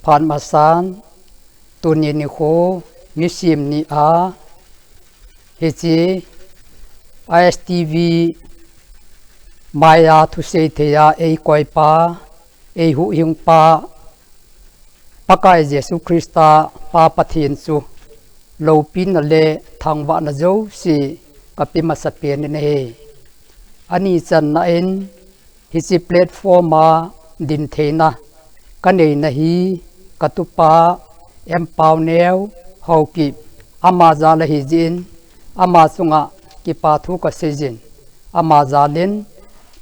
ผ่านมาสานตุนีนิโคมิซิมนีอาเฮจีISTVมายาทุเซเทียเอกอยปาเอหุหิงปาปะกายเยซูคริสต์ปาปะเทียนสุโลปินเลทางวานโจสีกับปิมาสเปียนเนอันนี้จันนาเอ็นฮิซิแพลตฟอร์มาดินเทนะกันเองนะฮีกัตุปาเอ็มพาวเนลฮาวกิอามาซาลฮิจินอามาสุงะกิปาทุกเซจินอามาซาลิน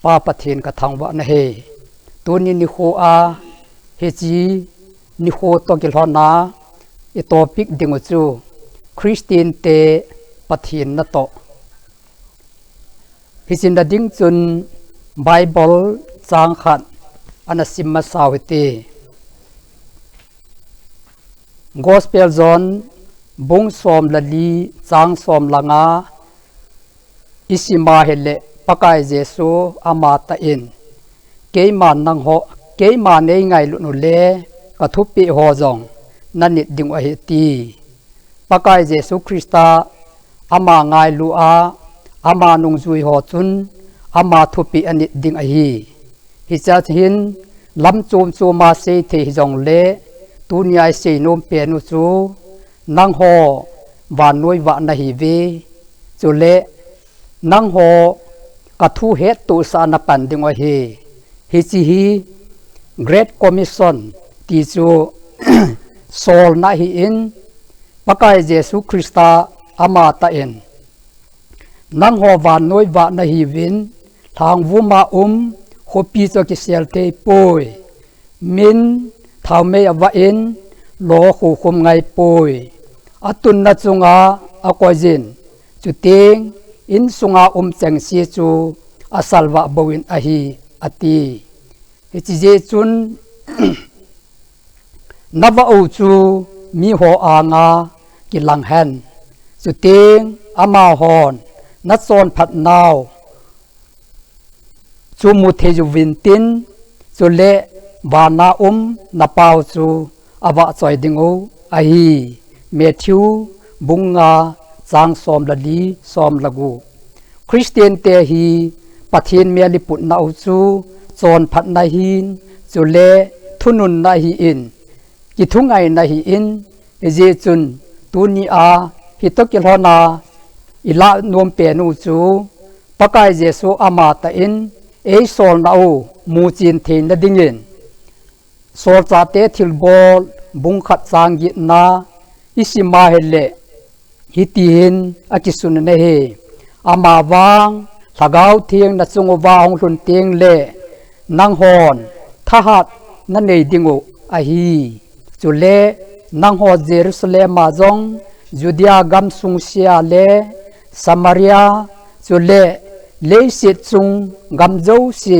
ปาปะเทียนกับทางวานเฮตัวนี้นิโคอาเฮจีนิโคตกิลฮานาอีโตปิกดิงจูคริสเตียนเตปะเทียนนโตฮิจินดาดิงจุนไบเบิลจางขัดอันสิมมาสาวิตีกอสเปลซอนบุงสอมละลีจางสอมละงาอิสิมาเฮเลปะกายเยซูอามาตาอินเกยมานังโฮเกยมาเนไงลุนุเลกะทุปิโฮจงนันนิดดิงอหิตีปะกายเยซูคริสต์อามาไงลูอาอามานุงจุยโฮจุนอามาทุปิอันนิดดิงอหิฮิจัดหินลำจูมจูมาเซเทฮิจงเลตุนยายเซโนมเปียนุจูนังโฮวานนุยวานหิเวจุเลนังโฮกะทูเฮตุสานปันดิงอหิฮิจิฮี Great Commission ที่จู โซลนาฮีอินปะกายเยซูคริสต์อามาตาเอ็นนังโฮวานนุยวานหิวินทางวุมาโฮปีจกิเซลเตปอยมินทาวเมยวะอินโลหูคุมไงปอยอตุนนัจุงาอากอยจินจุเตงอินสุงาเจงซีจูอาสัลวะบวินอหีอตีฮิจิเจจุน นับอูจูมีโฮอางากิลังแฮนจุเตงอามาฮอนนัดโซนผัดนาวจูมุเทจูวินตินจูเลวานานาปาวจูอาวะจอยดิงโออาฮีเมทิวบุงงาจางซอมละลีซอมละกูคริสเตียนเตฮีปะเทียนเมียลิปุนนาอูจูโซนผัดนาฮีนจูเลทุนุนนาฮีอินกิทุงไงนาฮีอินเอเจจุนตูนีอาฮิตกิลฮนาอิลานวมเปนูจูปะกายเยซูอามาตาอินเอโซลนาอูมูจินเทนดิงินโซลจาเตทิลบอลบุงขัดจางยินาอิสิมาเฮเลฮิติหินอากิสุนเนเฮอามาวางทากาวเทียงนัดจงวาองลุนเตียงเลนางฮอนทหัดนันเนดิงโออาฮีจุเลนางฮอเยรูซาเล็มมาจงจูเดียกัมซุงเซียเลซามารียจุเลเลสิตซุงกัมโจซี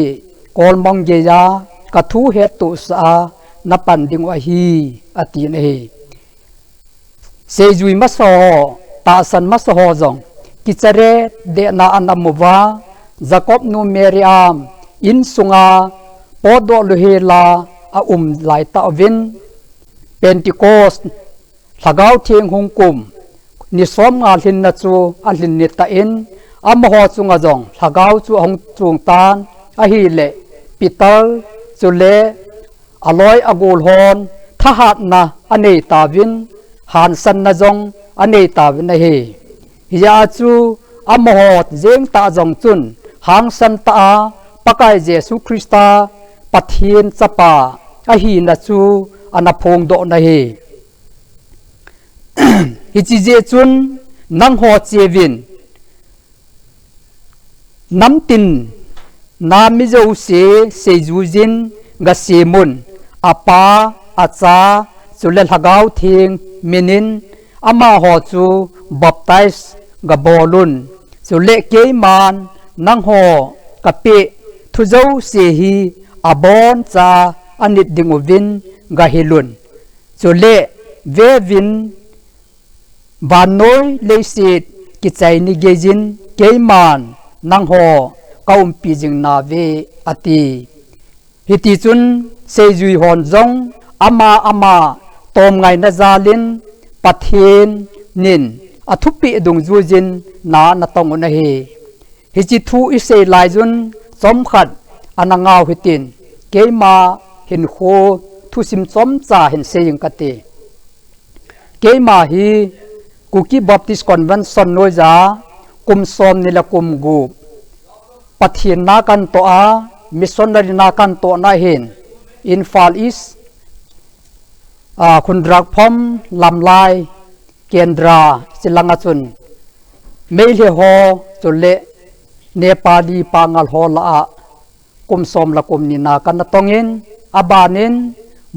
กอลมองเกียกะทูเฮตุสานับปันดิงวะฮีอตินเอเซจุยมัสโฮตาสันมัสโฮจงกิจเรเดนาอันมุวาจักอบนูเมริอามอินสุงาปอดลุเฮลาอาไลตาวินเป็นติโกสทากาวเทียงฮงกุมนิสอมอาลินนัจูอาลินเนตาอินอามโฮจุงอาจงทากาวจูฮงจุงตานอาฮีเลปิตลจุเลอลอยอกูลฮอนทหารนะอเนตาวินฮันสันนะจงอเนตาวินนะเฮฮิยาจูอามโฮเจงตาจงจุนฮังสันตาปะกายเยซูคริสต์ปัทเทียนสปาอาฮีนะจูอนาพงโดนะเฮฮิจิเจจุนนังโฮเจวินน้ำตินนามิโจเซจูจินกเซมุนอาปาอาจาจุเลหกาวเทียงมินินอามาฮอจูบัพไตส์กบอลุนจุเลเกมานนังโฮกะเปทุโจเซฮีอาบอนจาอันิดดิงวินกะเฮลุนจุเลเววินบานน้อยเลสิตกิจใจนิเกจินเกมานนังโฮกาปีจิงนาเวอติฮิติจุนเซจุยฮอนจง ama tom ngai na zalin Pathen nin athupi dung zujin na tong na hi chi thu isei lai jun chom khat anangau hitin keima hin kho thu sim chom cha hin seying kate keima hi Kuki Baptist Convention noja kum som nila kum gu Pathen na kan to a missionary na kan to na hin in Far East khundrak phom lamlai kendra silanga chun meile ho chule Nepali pangal ho la kum som la kum ni na kan tongin abanin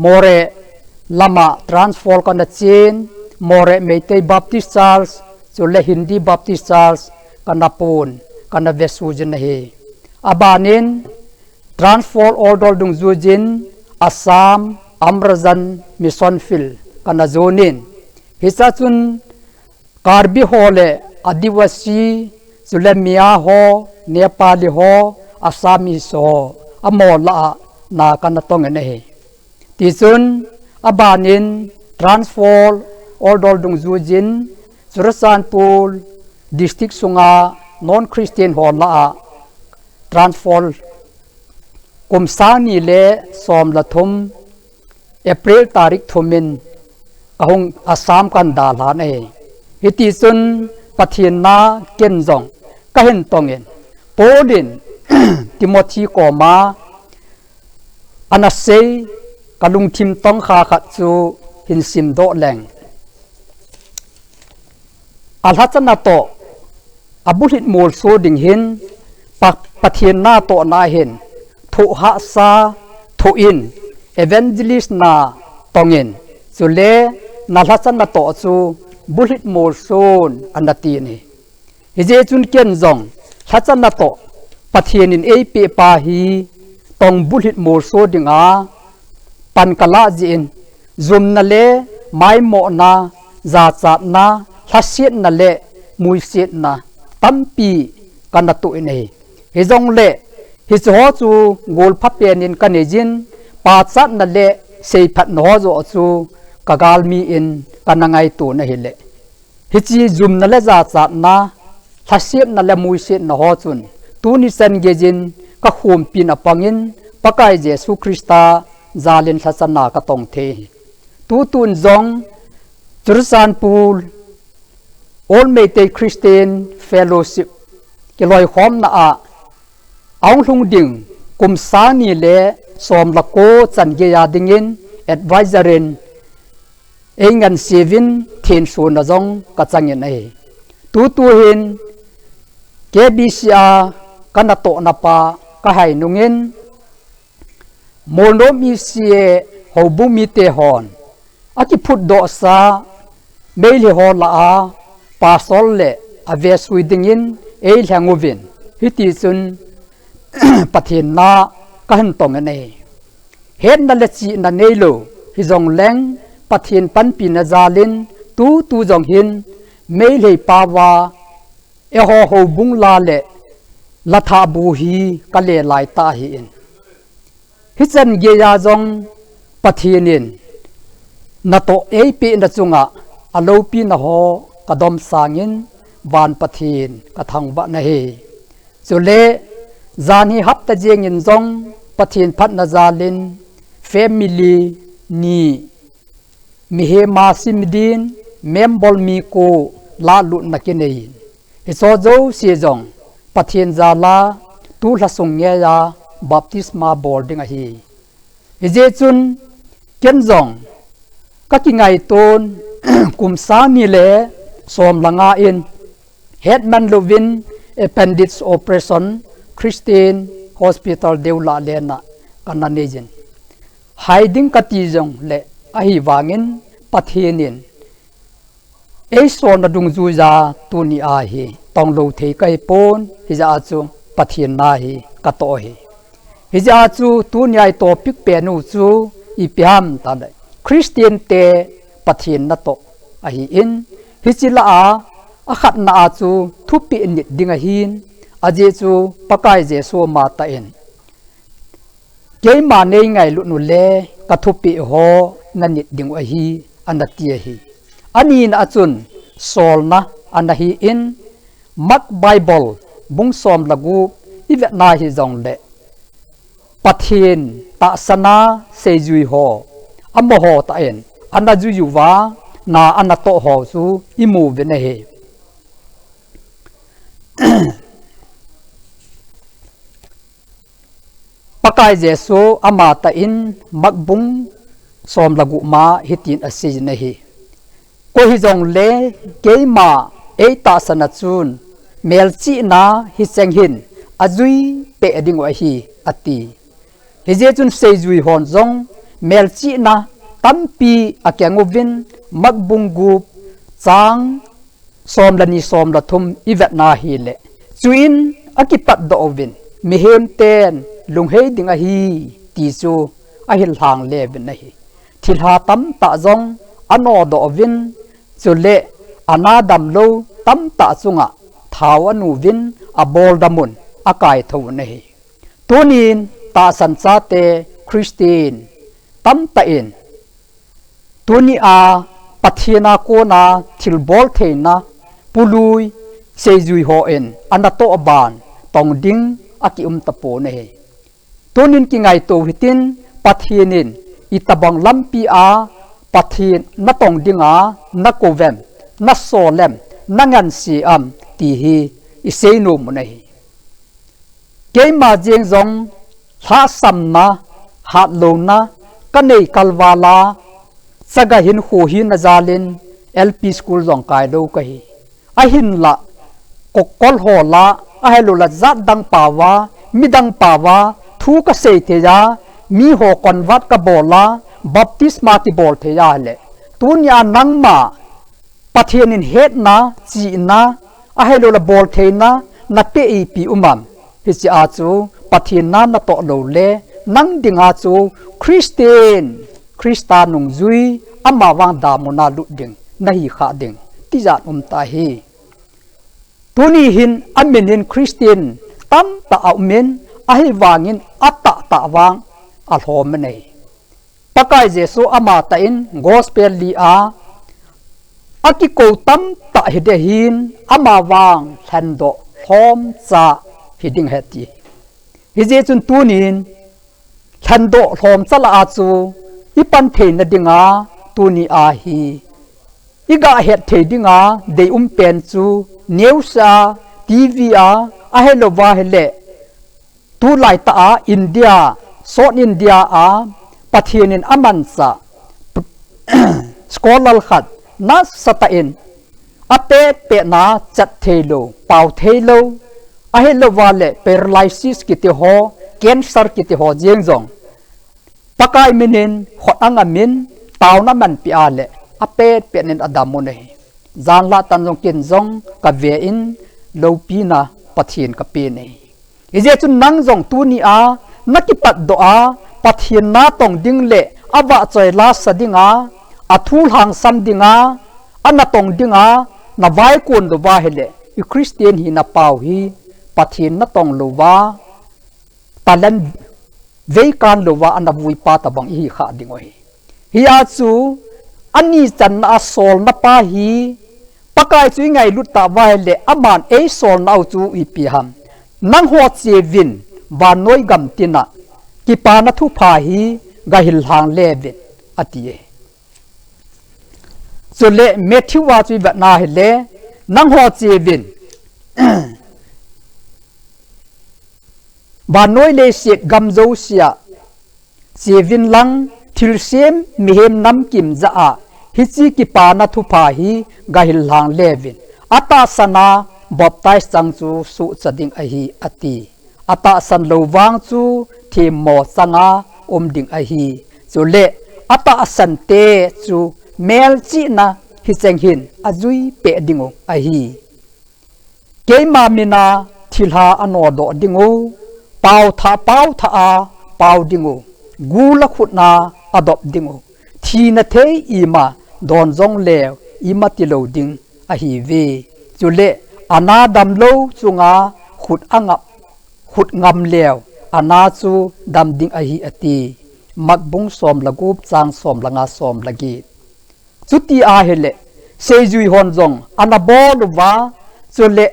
more lama transfer kan chin more Meitei Baptist Church chule Hindi Baptist Church kanapun kana vesujin he abanin transfer order dung zujin Assam Amrazan Mission Field kana zonin hisachun Karbi hole Adivasi Sulemia ho Nepali ho Assamese ho amola na kana tongene he tisun abanin transfer order dung zujin Surasanpur district sunga non Christian ho la transfer kumsani le som la thum April tarik thumin kahung Assam kan dala ne hiti sun Pathen na kenzong kahen tongin Polin Timothy koma anasei kalung tim tong kha khat chu hin sim do leng alhachana to abulit mol so ding hin Pathen na to na hin thu ha sa thu in evangelist na tongin chule nalhachana to chu bulit mol son anati ni hije chun ken jong hachana to Pathen in ap pa hi tong bulit mol so dinga pankala jin zum na le mai mo na za chat na hasiet na le mui set na tampi kana tu nei he jong le hi ho chu gol phapen in kanejin pa chat na le sei phat no zo chu kagal mi in kanangai tu na hele hi chi zum na le za chat na hasiet na le mui set na ho chun tu ni san gejin ka khum pin apangin pakai Jesu Krista zalin thasana ka tong the tu tun zong Surasanpur All Meitei Christian Fellowship keloi khom na a aung hlung ding kum sani le som la ko chan ge ya dingin advisorin engan sevin thin su na jong ka changin ai tu hin KBCA kana to na pa ka hai nungin mono mi sie hobu mi te hon aki phut do sa meili ho la a pasol le ave suidingin e hlangovin hiti chun Pathen na kan tong ane hen na le chi na neilo hi jong leng Pathen pan pi na zalin tu jong hin meili pawa e ho bung la le latha bu hi kale lai ta hi in hichen ge ya jong Pathenin na to ap na chunga alopi na ho kadom sangin van Pathen ka thang ba na he chule zani hapta jeng in jong Pathen phat na zalin family ni mi he ma simdin membol mi ko la lu na kinei so zo si jong Pathen zala tu la sung nge ya baptisma boarding a hi je chun ken jong ka ki ngai ton kum sa mi le som langa in headman lovin appendix operation Christian Hospital deula lena kananejin hiding kati jong le a hi wangin Pathenin ei son na dung zu ja tu ni a hi tong lo the kai pon hi ja chu Pathen na hi ka to hi hi ja chu tu nyai to pik pe nu chu i piam ta le Christian te Pathen na to a hi in hi chila a khat na a chu thu pi ni ding a hin a je chu pakai Jesu ma ta in cái mà nay ngày lụt nụ lê cả thu bị ho nên nhịt đừng ở hi anh đã tia hi anh in achun sol na anh đã hi in Mark Bible bung som lagu i Việt Nam hi dòng lệ Pathen ta sana se jui ho amo ho ta en anh đã jui wa na anh đã to ho su imu về này pakai Jesu ama ta in magbung som lagu ma hitin asij nahi ko hi jong le ke ma e ta sanachun melchi na hi chenghin azui pe ding wa hi ati hi je chun seijui hon jong melchi na tampi akyangovin magbung gu chang som lani som la thum i vet na hi le chuin akipat do ovin mihem ten lunghei ding a hi ti chu a hil hang le ben nahi thil ha tam ta jong ano do vin chu le ana dam lo tam ta chunga thaw anu vin a bol damun akai tho nahi tunin ta san cha te Christian tam ta in tuni a pathina ko na thil bol theina pului seijui ho en anato ban tong ding aki tapo nahi tunin ki ngai to hitin pathinin itabang lampi a pathin na tong dinga na kovem na solem na ngan si am ti hi iseino munai ke ma jeng jong tha sam na hat lo na kanei kalwala saga hin ho hin na zalin LP school jong kai do ka hi a hin la kokol ho la a helo la zat dang pawa midang pawa thu ka sei the ya mi ho convert ka bola baptisma ti bol the ya le tunya nangma pathian in het na chi na a helo la bol the na na pe e pi umam hi chi a chu pathian na na to lo le nang dinga chu Christian nung zui ama wang da mona lu ding na hi kha ding ti zat ta hi tuni hin amenin Christian tam ta aumen ahi wangin ata ta wang alhom nei pakai Jesu ama ta in gospel li a akiko tam ta hide hin ama wang thando hom cha hiding heti hi je chun tunin thando hom chala a chu ipan thein na dinga tuni a hi iga het the dinga de pen chu neusa TV a hello wa hele tu lai ta a India South India a pathianin amansa scholar khat na satain ate pe na chat thelo pau thelo a hello wa le paralysis kiti ho cancer kiti ho jeng jong pakai minin khotanga min tau na man pi a le apet pe nen adamu nei zan la tan jong kin jong ka ve in lo pi na pathian ka pe nei ije chun nang jong tu ni a nakipat do a pathian na tong ding le awa choi la sadinga athul hang sam dinga ana tong dinga na vai kun do wa hele i Christian hi na pau hi pathian na tong lo wa talan vei kan lo wa ana vui pa ta bang hi kha ding oi hi a chu ani chan na sol na pa hi pakai chu ngai lut ta wa hele aman e sol na chu i pi ham nang ho che vin ba noi gam tina ki pa na thu pha hi ga hil hang le ve atie so le Matthew wa chu ba na hele nang ho che vin ba noi le se gam zo sia che vin lang thil sem mi hem nam kim za a hi chi ki pa na thu pha hi ga hil hang le vin ata sana baptize chang chu su chading a hi ati ata san lo wang chu thi mo changa ding a hi chu le ata san te chu mel chi na hi cheng hin azui pe dingo a hi ke ma mina thilha ano do dingo pau tha a pau dingo gula khutna adop dingo thi na the ima don jong le ima ti lo ding a hi ve chu le ana dam lo chunga khut ngam lew anachu damding ahi ati makbung som lagup chang som langa som lagi chuti a hele sejui hon jong anabol wa chule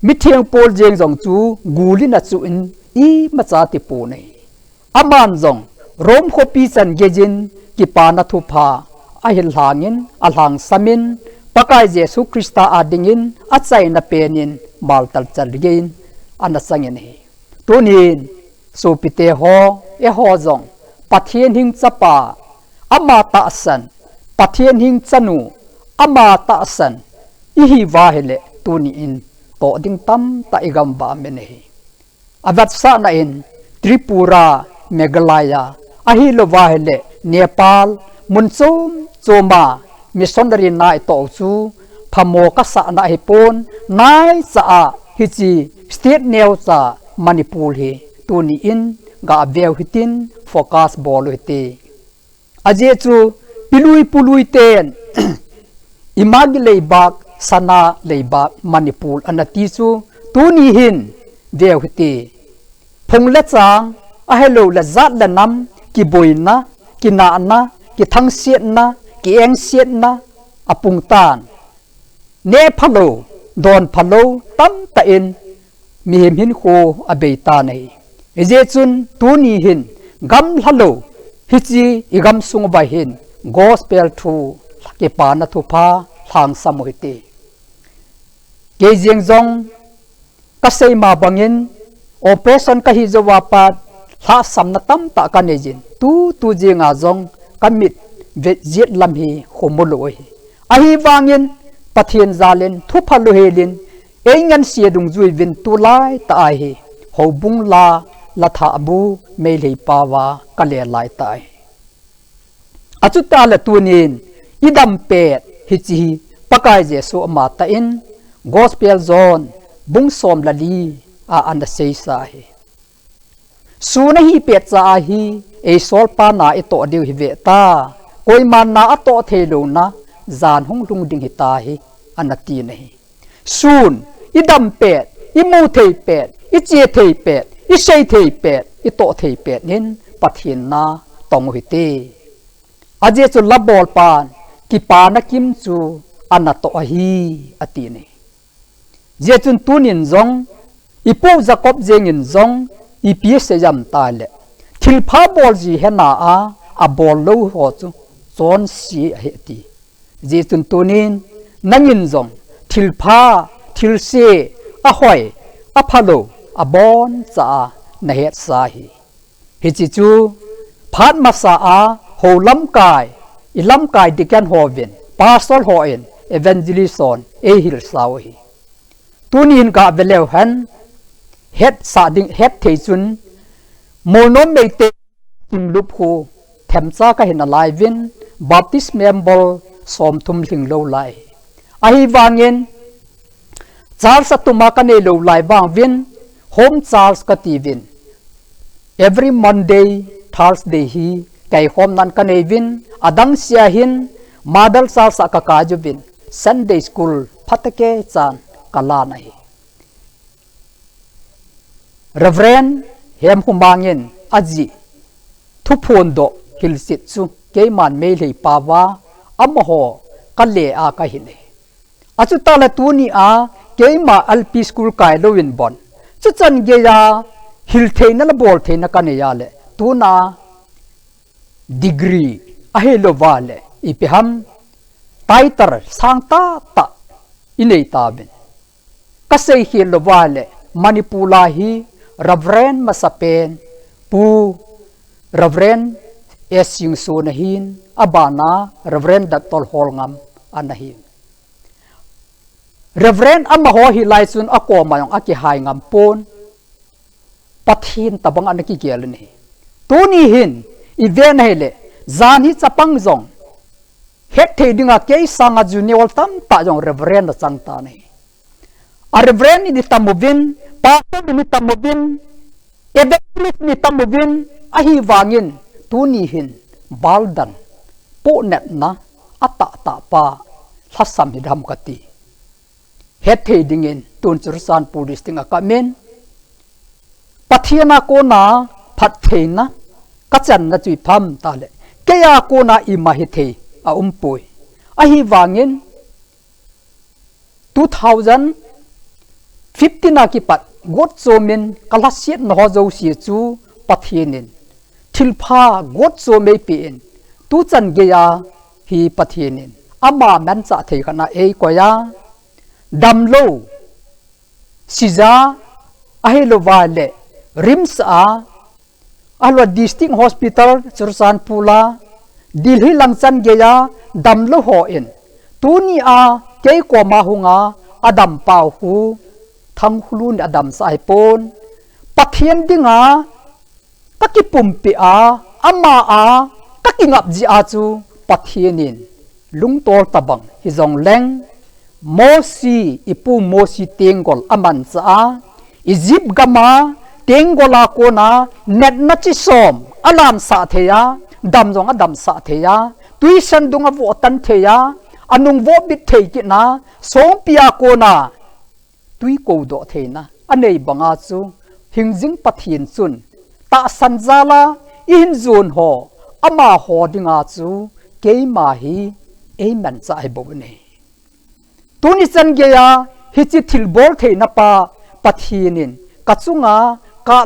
mithiang pol jeng jong chu gulina chu in I macha ti pu nei aman jong rom khopi chan gejin ki pana thupa ahil hangin alhang samin pakai jesu krista adingin achai na penin maltal chalgein anasangin he tunin supite ho e ho jong pathian hing chapa ama ta san pathian hing chanu ama ta san I hi wa hele tuni in to ding tam ta igam ba mene avat sa na in Tripura Meghalaya ahilo wa hele Nepal munchum choma missionary na ito chu phamo ka sa na hipon nai cha hichi state new cha Manipur hi tuni in ga veu hitin focus bol hiti aje chu pilui pului ten imagi leibak sana leibak Manipur anati chu tuni hin veu hiti phungla chang a hello la zat la nam ki boina ki na na ki thang siat na ki eng siat na apung tan ne phalo don phalo tam ta in mi him hin kho abei ta nei eje chun tuni hin gam halo hichi igam sung ba hin gospel thu ke pa na thu pha thang samoite ke jeng jong ka sei ma bangin operation ka hi zowa pat ha samna tam ta ka nejin tu jenga jong kamit ve jet lam hi khomoloi ahi wangin pathian zalen thu phalu helin engan siadung zui vin tu lai ta hi hobung la latha abu meilei pawa kale lai tai achuta la tunin idam pet hichi pakai jesu ama ta in gospel zone bung som lali a anda sei sa hi suna hi pet cha hi e sol pa na e to deu hi ve ta koi man na ato thelo na zan hung lung ding hi ta hi anati nei sun idam pet imu thei pet I che thei pet I sei thei pet I to thei pet nin pathian na tong hi te aje chu labol pan ki pa na kim chu anato hi ati nei je chun tunin zong ipu jacob jengin zong ipi se jam ta le thil pha bol ji hena a bol lo ho chu chon si he ti je chun tunin nangin zong thil pha thil se a hoi a phalo a bon cha na het sa hi hi chi chu phat ma sa a ho lam kai I lam kai dikan hovin pastor ho in evangelison e hil saw hi tunin ka belew han het sa ding het thei chun monom mei te tin lup hu them cha ka hin alai vin baptism bol som thum hling lo lai ahi wangin Charles atuma ka nei lo lai wang vin home Charles ka ti vin every Monday Thursday hi kai home nan ka nei vin adang sia hin madal Charles ka ka ju vin Sunday school phatake chan kala nai Reverend hem humangin aji thupon do hilsit chu keiman meilei pawa amaho kale a ka hile achu tala tuni a keima alpi school kai lowin bon chu chan ge ya hil theina la bol theina ka ne ya le tuna degree a helo wale ipiham taitar sangta ta inei tabin kasei helo wale manipula hi Reverend masapen pu Reverend esing so nahin abana Reverend Dr. Holngam anahin Reverend amaho hi lai chun ako mayong aki hai ngam pon pathin tabang anaki gelni tuni hin event hele zan hi chapang jong het the dinga ke sanga junior tam ta jong Reverend chang ta nei a Reverend ni tamovin pastor ni tamovin evangelist ni tamovin ahi wangin tuni hin baldan po net na ata ta pa thasam hidam kati het the dingin tun chursan police tinga kamen Pathiana ko na phat thei na kachan na chui pham ta le kaya ko na I ma hi thei a pui a hi wangin 2015 na ki pat god chomin kalasiat no zo si chu Pathenin thilpha god cho me pin tu chan ge ya hi Pathenin ama man cha thei khana e ko ya damlo siza a helo wale rims a alwa district hospital chursan pula dilhi langchan ge ya damlo ho in tuni a ke ko ma hunga adam pau hu Thanglun adam sai pon Pathen dinga kakipumpi a ama a kakingap ji a chu Pathenin lungtol tabang hizong leng mosi ipu mosi tengol aman cha Egypt gama tengola ko na net na chi som alam sa theya dam jong adam sa theya tuition dunga vo tan theya anung vo bit thei ki na song pia ko na tui ko do theina anei banga chu hingjing Pathen chun ta sanjala in zone ho ama ho dinga chu keima hi amen cha ai bo ne tuni chan ge ya hi chi thil bol theina pa Pathenin kachunga ka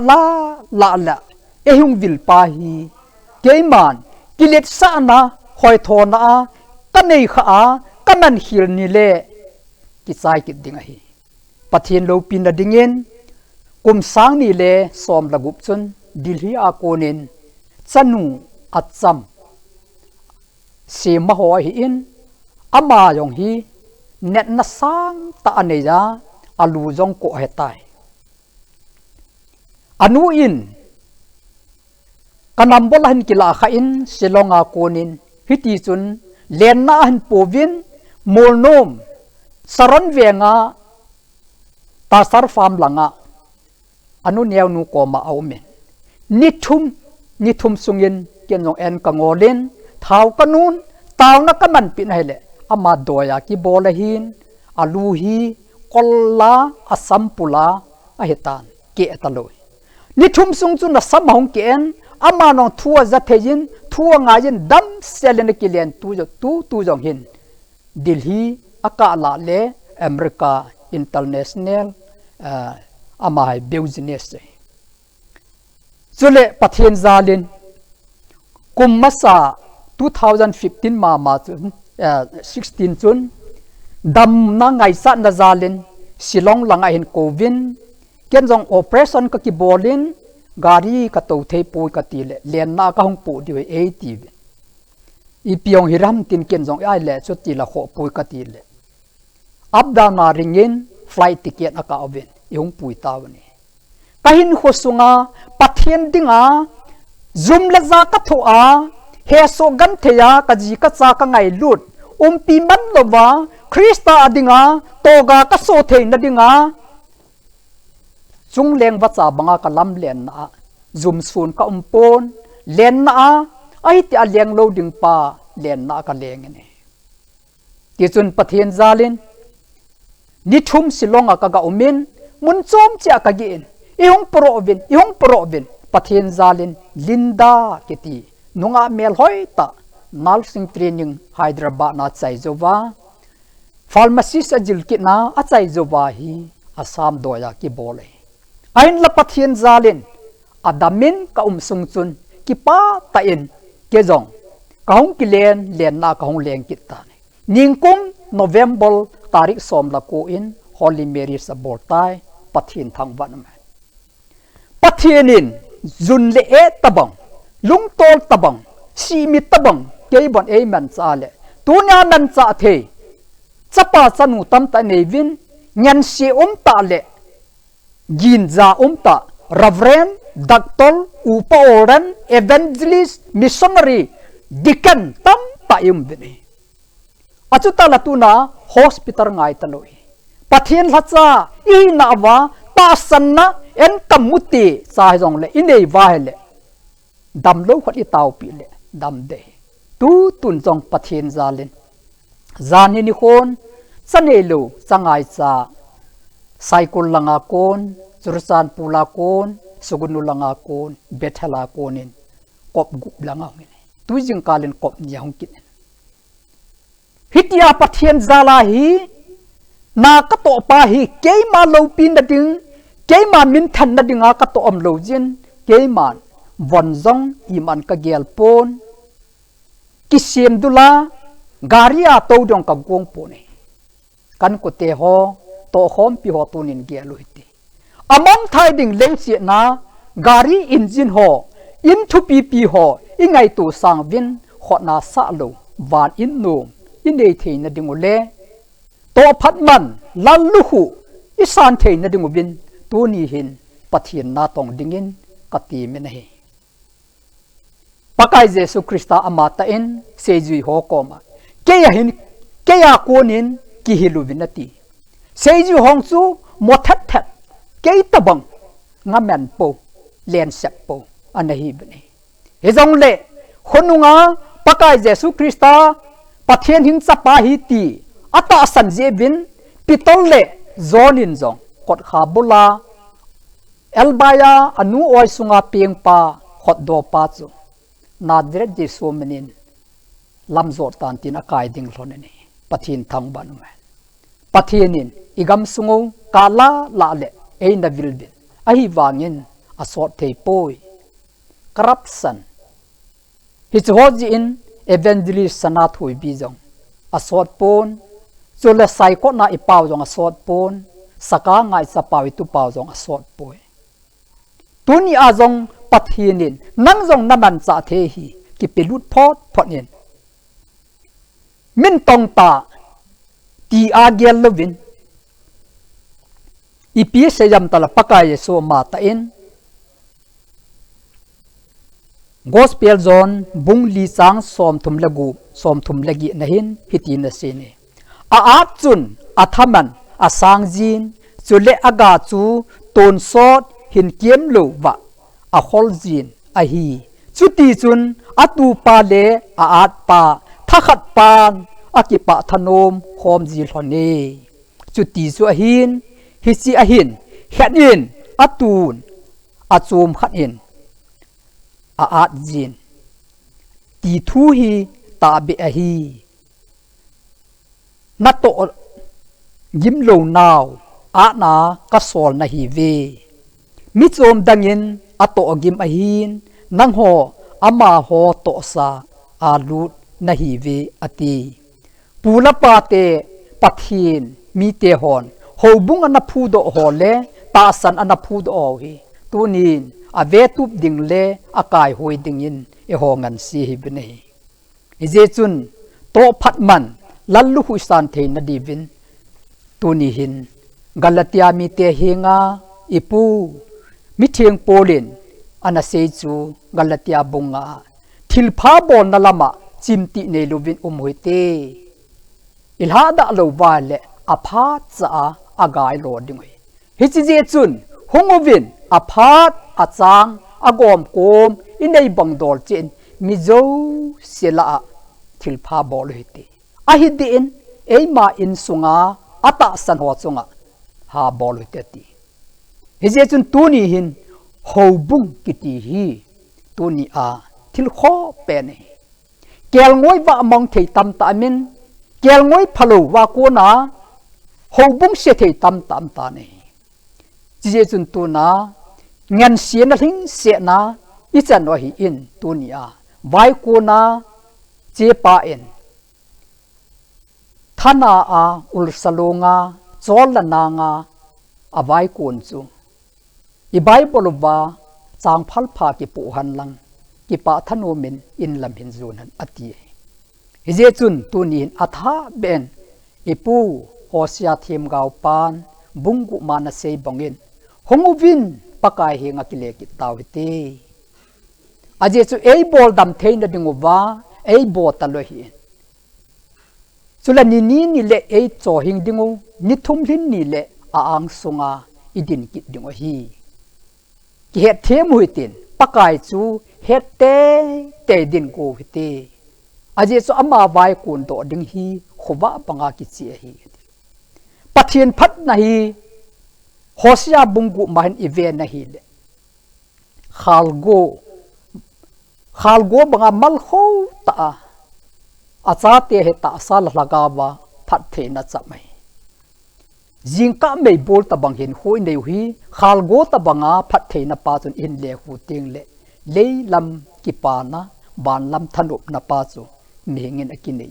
la ehung vil pa hi keiman kilet sa na hoi thona kanei kha a kanan hil ni le ki chai ki dinga hi Pathen lo pin na dingin kum sang ni le som lagup chun dilhi a konin chanu acham se ma ho hi in ama yong hi net na sang ta aneya alu jong ko hetai anu in kanam bolahin kila kha in silonga konin hiti chun lenna han povin molnom saron venga tasar farm langa anu neu nu ko ma aumen nithum sungin kenong en kangolin thau kanun taw na kaman pin hele ama doya ki bolahin alu hi kolla asampula ahetan ke ataloi nithum sung chu na samahung ken ama nong thua za thein thua nga yin dam selen kilen tu jong hin Delhi aka la le America international ama business chule Pathen zalin kummasa 2015 ma 16 chun dam na ngai sa na zalin silong langa hin kovin kenjong operation ka ki bolin gari ka to thei poi ka ti le len na ka hong pu di 80 ipiong hiram tin kenjong ai le choti la kho poi ka ti le up down na ringin flight ticket aka oven yung pui tawani kahin khosunga Pathen dinga zoom la za ka thoa he so gan theya ka ji ka cha ka ngai lut pi man lova Krista adinga toga ka so thein na dinga chung leng wa cha banga ka lam len na zoom sun ka pon len na ai ti a leng lo ding pa len na ka leng ne ti chun Pathen zalin nithum silonga ka ga umin mun chom cha ka gin ihong provin Pathen zalin linda kiti nunga mel hoita nursing training Hyderabad na chai jova pharmacist ajil ki na achai jova hi Assam doya ki bole ain la Pathen zalin adamin ka sung chun ki pa ta in ke jong kaung ki len na kaung leng ki ta ningkum November tarik som la ko in Holy Mary sa bortai Pathen thangwan ma Pathenin zun le e tabang lungtol tabang simit tabang keibon amen chale tunya nan cha the chapa chanu tam ta nevin nyan si ta le ginza ta reverend doctor upa oran evangelist missionary deacon tam ta bini achuta latuna hospital ngai taloi Pathen hacha I na wa ta sanna en kamuti sa jong le inei wa hele dam lo khat I taw pi le dam de tu tun jong Pathen zalin zani ni khon sanelo changai cha cycle langa kon chursan pula kon sugunulanga kon bethala konin kop gup langa ngin tu jing kalin kop nya hong kin hitia Pathen zala hi na ka to pa hi keima lo pin da ding keima min than na dinga ka to om lo jin keima von zong iman ka gel pon kisiem dula garia to dong ka gong pone kan ko te ho to khom pi ho tunin gelu hiti among thai ding leng si na gari engine ho in thu pi ho ingai tu sang vin kho na sa lo van in no in dei the na ding le to phat man lan lu hu isan the na ding vin tu ni hin Pathen na tong dingin kati me na he pakai Jesu Krista amata in sejui ho koma ke ya konin ki hilu vinati sejui hong chu mothat that ke tabang ngamen po len sep po anahi bne he jong le khonunga pakai Jesu Krista Pathen hin chapa hi ti ata san je bin pitol le zonin jong kot kha bula elbaya anu oi sunga peng pa khot do pa chu nadret Jesu menin lamzor tan tin akai ding hlonani Pathen thang banu Pathenin igam sungo kala la le eina vilbin ahi wangin asot thei poi corruption his hoji in evangelist sanat hui bi jong asot pon chole sai ko na ipaw jong asot pon saka ngai sa pawi tu paw jong asot poi tuni azong Pathenin nang jong naman cha the hi ki pelut phot phonin min tong ta ti agel lovin ipi se jam tala pakai so mata in gospel zone bung li sang som thum lagu som thum lagi nahin hitin sine a chun athaman asang jin chule aga chu ton sot hin kiem lo wa a hol jin a hi chuti chun atu pa le a at pa thakhat pan akipa thanom khom ji hlone chuti chu a hin hi chi a hin khat in atun achum khat in a at jin ti thu hi ta be a hi na to gim lo naw a na ka sol na hi ve mi chom dangin ato gim a hin nang ho ama ho to sa a lut na hi ve ati pula pa te Pathen mi te hon ho bung ana phu do ho le ta san ana phu do hi tunin a ve tup ding le akai hoi ding in e ho ngan si hi bne e je chun to phat man lallu hu san the na divin tuni hin galatia mi te hinga ipu mi thieng polin ana se chu galatia bunga thil pha bon na lama chimti ne lovin hoite ilha da lo wa le aphat cha agai lo ding hi chi je chun hongovin aphat achang agom kom inei bangdol chen mizo sela thilpha bol hiti ahi din eima in sunga ata san ho chunga ha bol hiti hi je chun tuni hin hobung kiti hi tuni a thil kho pe ne kel ngoi wa mong thei tam ta min kel ngoi phalo wa ko na hobung se thei tam tam ta ne je chun tu na ngan sien na thing se na i chan wa hi in tunia vai ko na che pa en thana a ul salonga chol la na nga a vai kon chu i bible wa chang phal pha ki pu han lang ki pa thano min in lam hin zun han ati hi je chun tunin atha ben ipu hosia thim gau pan bungu mana sei bangin honguvin pakai hinga kile ki tawite aje chu ei bol dam thein na dinguwa ei bo ta lo hi chula ni le ei cho hing dingu ni thum hin ni le a ang sunga idin ki dingo hi ki het them huitin pakai chu het te din ko hite aje chu ama vai kun do ding hi khowa panga ki chi hi Pathen phat na hi hosia bungu mahin event na hi le khalgo banga mal kho ta acha te he ta sal lagawa phathe na chamai jingka mei bol ta bang hin hoi nei hi khalgo ta banga phathe na pa chun in le hu ting le leilam ki pa na ban lam thanup na pa chu mengin akine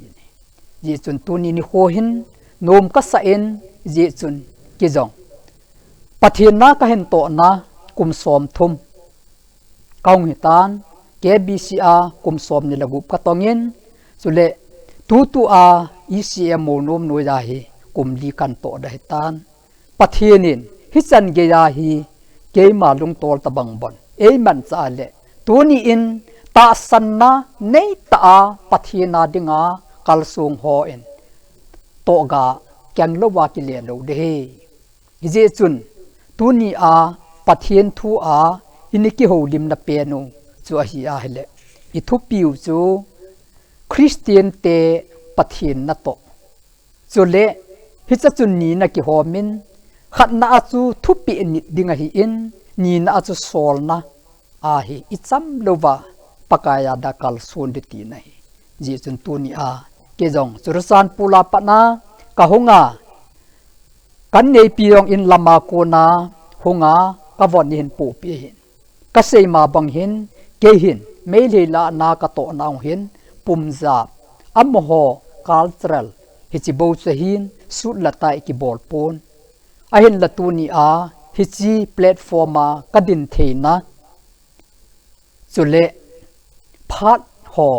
ji chun tuni ni ho hin nom ka sa en ji chun ki jong pathin na ka hen to na kum som thum kaung hitan KBCA kum som ni lagup ka tongin chule tu a ECM nom no ya hi kum li kan to da hitan pathinin hichan ge ya hi ke ma lung tol ta bang bon e man cha le tuni in ta sanna nei ta pathina dinga kalsung ho en to ga kyang lo wa ki le lo de je chun tuni a pathin thu a iniki ho lim na pe no chu a hi a hele I thu piu chu Christian te pathin na to chu le hi cha chun ni na ki homin khat na chu thu pi ni dinga hi in ni na chu sol na a hi I cham lova pakaya da kal sun de ti nai ji chun tu ni a ke jong chursan pula pana ka honga kan nei piong in lama ko na honga ka von hin pu pi hin ka sei ma bang hin ke hin me le la na ka to na hin pumza amho cultural hichi bo che hin su la tai ki bol pon a hin la tu ni a hichi platforma ka din theina chule phat ho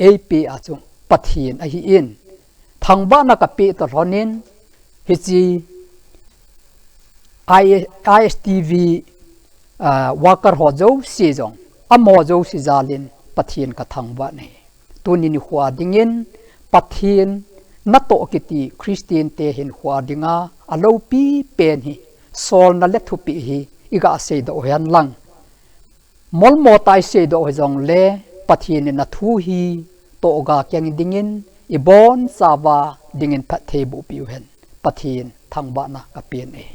ap a chu pathin a hi in thangba na ka pe to ronin hichi ISTV worker ho jo si jong amo jo si jalin pathin ka thangba nei tuni ni huwa dingin pathin na to kiti Christian te hin huwa dinga alo pi pen hi sol na le thu pi hi iga se do han lang mol mo tai se do jong le pathin na thu hi to ga kyang dingin ibon sawa dingin phathe bu pi hen pathin thangba na ka pen e